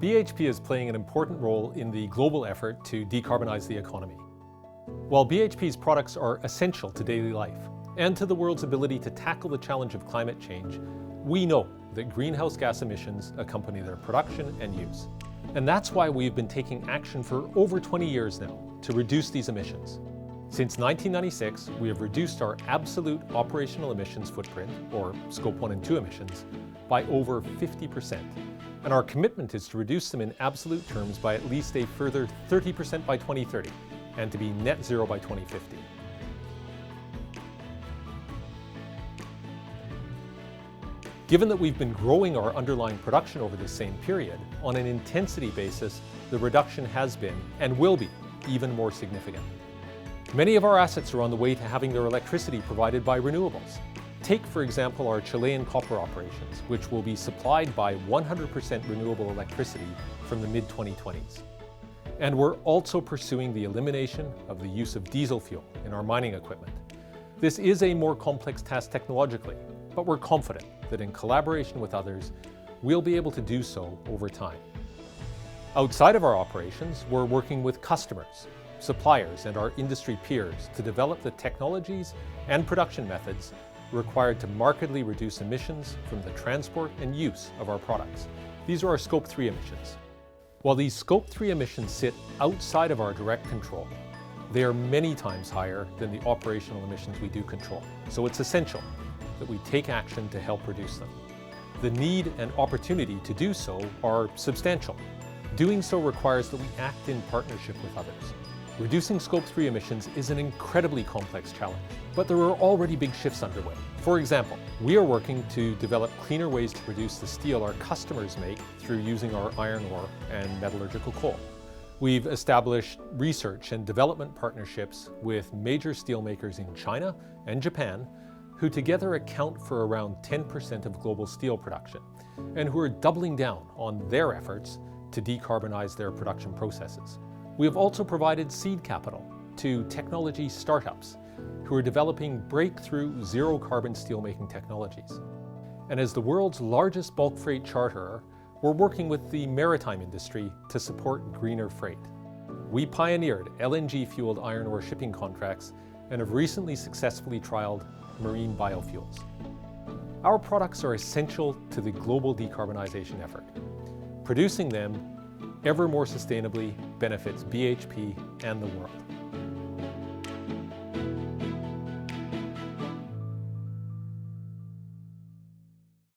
BHP is playing an important role in the global effort to decarbonize the economy. While BHP's products are essential to daily life and to the world's ability to tackle the challenge of climate change, we know that greenhouse gas emissions accompany their production and use. And that's why we've been taking action for over 20 years now to reduce these emissions. Since 1996, we have reduced our absolute operational emissions footprint, or Scope 1 and 2 emissions, by over 50%. And our commitment is to reduce them in absolute terms by at least a further 30% by 2030, and to be net zero by 2050. Given that we've been growing our underlying production over this same period, on an intensity basis, the reduction has been, and will be, even more significant. Many of our assets are on the way to having their electricity provided by renewables. Take, for example, our Chilean copper operations, which will be supplied by 100% renewable electricity from the mid-2020s. And we're also pursuing the elimination of the use of diesel fuel in our mining equipment. This is a more complex task technologically, but we're confident that in collaboration with others, we'll be able to do so over time. Outside of our operations, we're working with customers, suppliers, and our industry peers to develop the technologies and production methods required to markedly reduce emissions from the transport and use of our products. These are our Scope 3 emissions. While these Scope 3 emissions sit outside of our direct control, they are many times higher than the operational emissions we do control. So it's essential that we take action to help reduce them. The need and opportunity to do so are substantial. Doing so requires that we act in partnership with others. Reducing Scope 3 emissions is an incredibly complex challenge, but there are already big shifts underway. For example, we are working to develop cleaner ways to produce the steel our customers make through using our iron ore and metallurgical coal. We've established research and development partnerships with major steelmakers in China and Japan, who together account for around 10% of global steel production, and who are doubling down on their efforts to decarbonize their production processes. We have also provided seed capital to technology startups who are developing breakthrough zero-carbon steelmaking technologies. And as the world's largest bulk freight charterer, we're working with the maritime industry to support greener freight. We pioneered LNG-fueled iron ore shipping contracts and have recently successfully trialed marine biofuels. Our products are essential to the global decarbonization effort. Producing them ever more sustainably benefits BHP and the world.